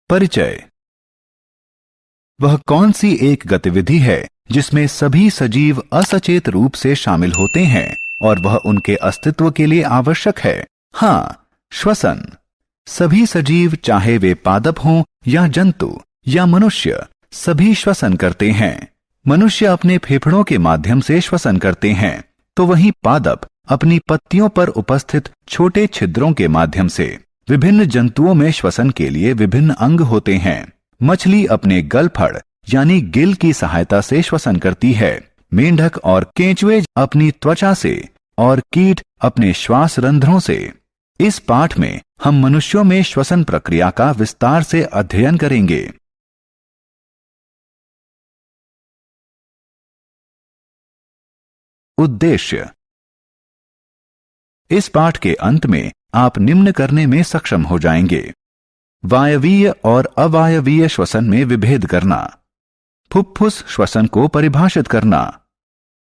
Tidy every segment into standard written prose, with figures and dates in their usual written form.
परिचय। वह कौन सी एक गतिविधि है जिसमें सभी सजीव असचेत रूप से शामिल होते हैं और वह उनके अस्तित्व के लिए आवश्यक है? हाँ, श्वसन। सभी सजीव, चाहे वे पादप हों या जंतु या मनुष्य, सभी श्वसन करते हैं। मनुष्य अपने फेफड़ों के माध्यम से श्वसन करते हैं, तो वहीं पादप अपनी पत्तियों पर उपस्थित छोटे छिद्रों के माध्यम से। विभिन्न जंतुओं में श्वसन के लिए विभिन्न अंग होते हैं। मछली अपने गलफड़ यानी गिल की सहायता से श्वसन करती है। मेंढक और केंचुए अपनी त्वचा से और कीट अपने श्वास रंध्रों से। इस पाठ में हम मनुष्यों में श्वसन प्रक्रिया का विस्तार से अध्ययन करेंगे। उद्देश्य। इस पाठ के अंत में आप निम्न करने में सक्षम हो जाएंगे: वायवीय और अवायवीय श्वसन में विभेद करना, फुफ्फुस श्वसन को परिभाषित करना,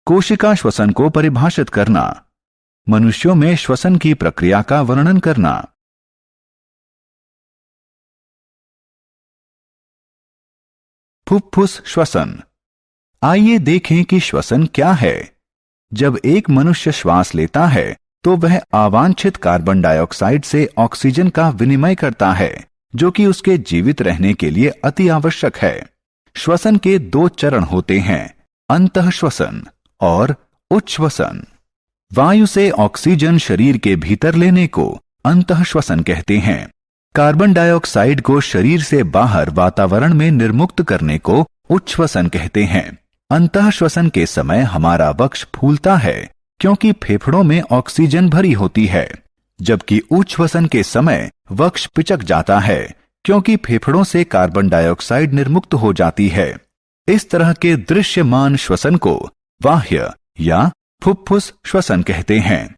कोशिका श्वसन को परिभाषित करना, मनुष्यों में श्वसन की प्रक्रिया का वर्णन करना। फुफ्फुस श्वसन। आइए देखें कि श्वसन क्या है। जब एक मनुष्य श्वास लेता है तो वह अवांछित कार्बन डाइऑक्साइड से ऑक्सीजन का विनिमय करता है, जो कि उसके जीवित रहने के लिए अति आवश्यक है। श्वसन के दो चरण होते हैं, अंतःश्वसन और उच्छ्वसन। वायु से ऑक्सीजन शरीर के भीतर लेने को अंतःश्वसन कहते हैं। कार्बन डाइऑक्साइड को शरीर से बाहर वातावरण में निर्मुक्त करने को उच्छ्वसन कहते हैं। अंतःश्वसन के समय हमारा वक्ष फूलता है क्योंकि फेफड़ों में ऑक्सीजन भरी होती है, जबकि उच्छ्वसन के समय वक्ष पिचक जाता है क्योंकि फेफड़ों से कार्बन डाइऑक्साइड निर्मुक्त हो जाती है। इस तरह के दृश्यमान श्वसन को बाह्य या फुफ्फुस श्वसन कहते हैं।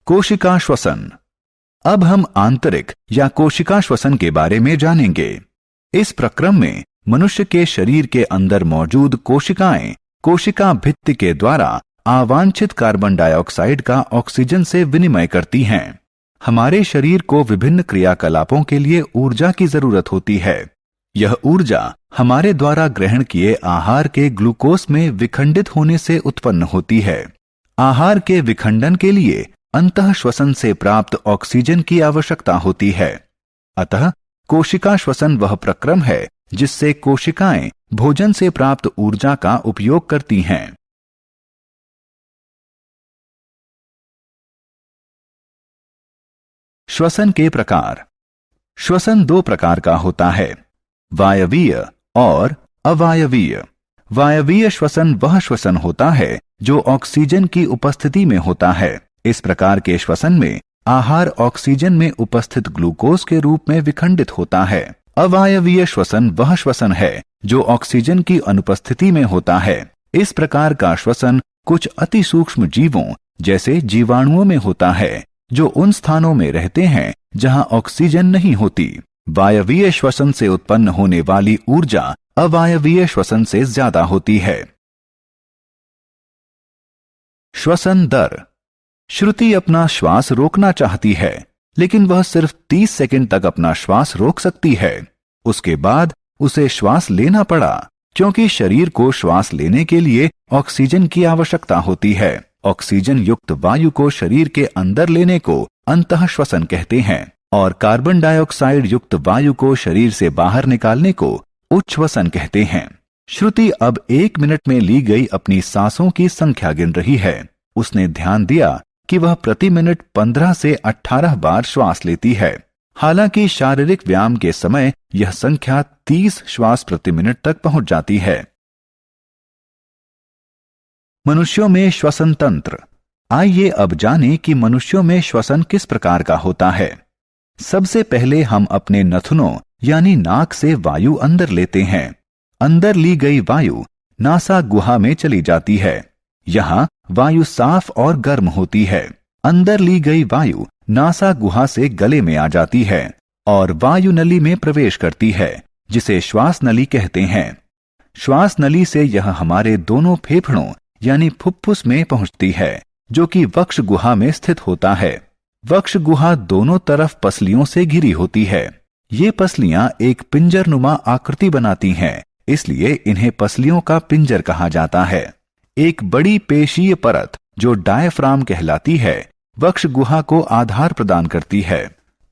कोशिका श्वसन। अब हम आंतरिक या कोशिका श्वसन के बारे में जानेंगे। इस प्रक्रम में मनुष्य के शरीर के अंदर मौजूद कोशिकाएं कोशिका भित्ति के द्वारा अवांछित कार्बन डाइऑक्साइड का ऑक्सीजन से विनिमय करती हैं। हमारे शरीर को विभिन्न क्रियाकलापों के लिए ऊर्जा की जरूरत होती है। यह ऊर्जा हमारे द्वारा ग्रहण किए आहार के ग्लूकोज में विखंडित होने से उत्पन्न होती है। आहार के विखंडन के लिए अंतःश्वसन से प्राप्त ऑक्सीजन की आवश्यकता होती है। अतः कोशिका श्वसन वह प्रक्रम है जिससे कोशिकाएं भोजन से प्राप्त ऊर्जा का उपयोग करती हैं। श्वसन के प्रकार। श्वसन दो प्रकार का होता है, वायवीय और अवायवीय। वायवीय श्वसन वह श्वसन होता है जो ऑक्सीजन की उपस्थिति में होता है। इस प्रकार के श्वसन में आहार ऑक्सीजन में उपस्थित ग्लूकोज के रूप में विखंडित होता है। अवायवीय श्वसन वह श्वसन है जो ऑक्सीजन की अनुपस्थिति में होता है। इस प्रकार का श्वसन कुछ अति सूक्ष्म जीवों जैसे जीवाणुओं में होता है जो उन स्थानों में रहते हैं जहां ऑक्सीजन नहीं होती। वायवीय श्वसन से उत्पन्न होने वाली ऊर्जा अवायवीय श्वसन से ज्यादा होती है। श्वसन दर। श्रुति अपना श्वास रोकना चाहती है, लेकिन वह सिर्फ 30 सेकंड तक अपना श्वास रोक सकती है। उसके बाद उसे श्वास लेना पड़ा क्योंकि शरीर को श्वास लेने के लिए ऑक्सीजन की आवश्यकता होती है। ऑक्सीजन युक्त वायु को शरीर के अंदर लेने को अंतःश्वसन कहते हैं और कार्बन डाइऑक्साइड युक्त वायु को शरीर से बाहर निकालने को उच्छ्वसन कहते हैं। श्रुति अब 1 मिनट में ली गई अपनी सांसों की संख्या गिन रही है। उसने ध्यान दिया कि वह प्रति मिनट 15 से 18 बार श्वास लेती है। हालांकि शारीरिक व्यायाम के समय यह संख्या 30 श्वास प्रति मिनट तक पहुंच जाती है। मनुष्यों में श्वसन तंत्र। आइए अब जानें कि मनुष्यों में श्वसन किस प्रकार का होता है। सबसे पहले हम अपने नथुनों यानी नाक से वायु अंदर लेते हैं। अंदर ली गई वायु नासा गुहा में चली जाती है। यहां वायु साफ और गर्म होती है। अंदर ली गई वायु नासा गुहा से गले में आ जाती है और वायु नली में प्रवेश करती है, जिसे श्वास नली कहते हैं। श्वास नली से यह हमारे दोनों फेफड़ों यानी फुफ्फुस में पहुंचती है, जो कि वक्ष गुहा में स्थित होता है। वक्ष गुहा दोनों तरफ पसलियों से घिरी होती है। ये पसलियां एक पिंजरनुमा आकृति बनाती हैं, इसलिए इन्हें पसलियों का पिंजर कहा जाता है। एक बड़ी पेशीय परत जो डायफ्राम कहलाती है, वक्ष गुहा को आधार प्रदान करती है।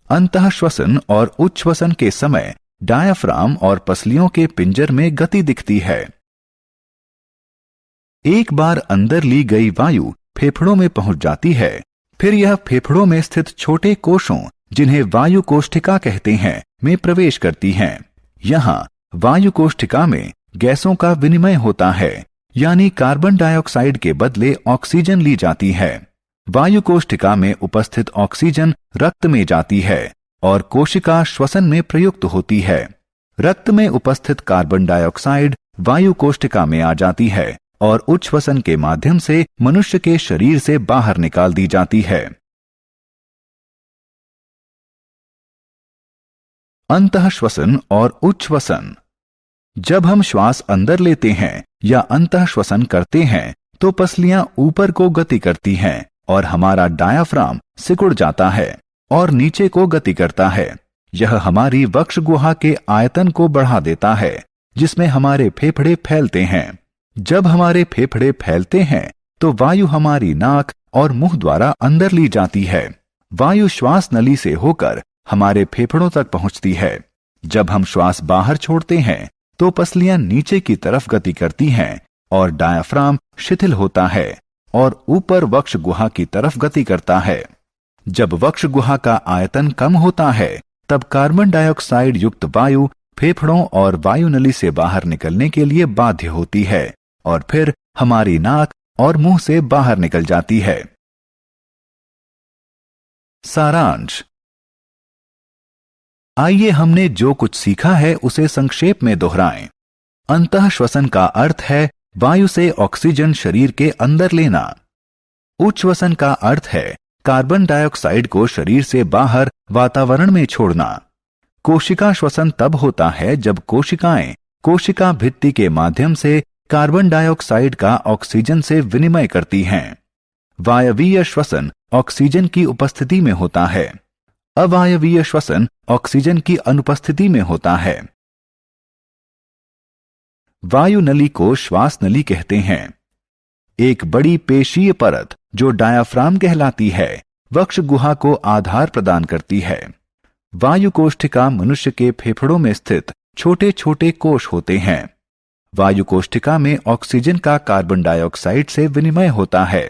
अंतः श्वसन और उच्छ्वसन के समय डायफ्राम और पसलियों के पिंजर में गति दिखती है। एक बार अंदर ली गई वायु फेफड़ों में पहुंच जाती है, फिर यह फेफड़ों में स्थित छोटे कोशों, जिन्हें वायु कोष्ठिका कहते हैं, में प्रवेश करती हैं। यहाँ वायु कोष्ठिका में गैसों का विनिमय होता है, यानी कार्बन डाइऑक्साइड के बदले ऑक्सीजन ली जाती है। वायु कोष्ठिका में उपस्थित ऑक्सीजन रक्त में जाती है और कोशिका श्वसन में प्रयुक्त होती है। रक्त में उपस्थित कार्बन डाइऑक्साइड वायु कोष्ठिका में आ जाती है और उच्छ्वसन के माध्यम से मनुष्य के शरीर से बाहर निकाल दी जाती है। अंतः श्वसन और उच्छ्वसन। जब हम श्वास अंदर लेते हैं या अंतः श्वसन करते हैं तो पसलियां ऊपर को गति करती हैं और हमारा डायाफ्राम सिकुड़ जाता है और नीचे को गति करता है। यह हमारी वक्ष गुहा के आयतन को बढ़ा देता है, जिसमें हमारे फेफड़े फैलते हैं। जब हमारे फेफड़े फैलते हैं तो वायु हमारी नाक और मुंह द्वारा अंदर ली जाती है। वायु श्वास नली से होकर हमारे फेफड़ों तक पहुंचती है। जब हम श्वास बाहर छोड़ते हैं तो पसलियां नीचे की तरफ गति करती हैं और डायाफ्राम शिथिल होता है और ऊपर वक्ष गुहा की तरफ गति करता है। जब वक्ष गुहा का आयतन कम होता है तब कार्बन डाइऑक्साइड युक्त वायु फेफड़ों और वायु नली से बाहर निकलने के लिए बाध्य होती है और फिर हमारी नाक और मुंह से बाहर निकल जाती है। सारांश। आइए हमने जो कुछ सीखा है उसे संक्षेप में दोहराएं। अंतः श्वसन का अर्थ है वायु से ऑक्सीजन शरीर के अंदर लेना। उच्छ्वसन का अर्थ है कार्बन डाइऑक्साइड को शरीर से बाहर वातावरण में छोड़ना। कोशिका श्वसन तब होता है जब कोशिकाएं कोशिका भित्ति के माध्यम से कार्बन डाइऑक्साइड का ऑक्सीजन से विनिमय करती हैं। वायवीय श्वसन ऑक्सीजन की उपस्थिति में होता है। अवायवीय श्वसन ऑक्सीजन की अनुपस्थिति में होता है। वायु नली को श्वास नली कहते हैं। एक बड़ी पेशीय परत जो डायाफ्राम कहलाती है, वक्ष गुहा को आधार प्रदान करती है। वायु कोष्ठिका मनुष्य के फेफड़ों में स्थित छोटे छोटे कोश होते हैं। वायु कोष्ठिका में ऑक्सीजन का कार्बन डाइऑक्साइड से विनिमय होता है।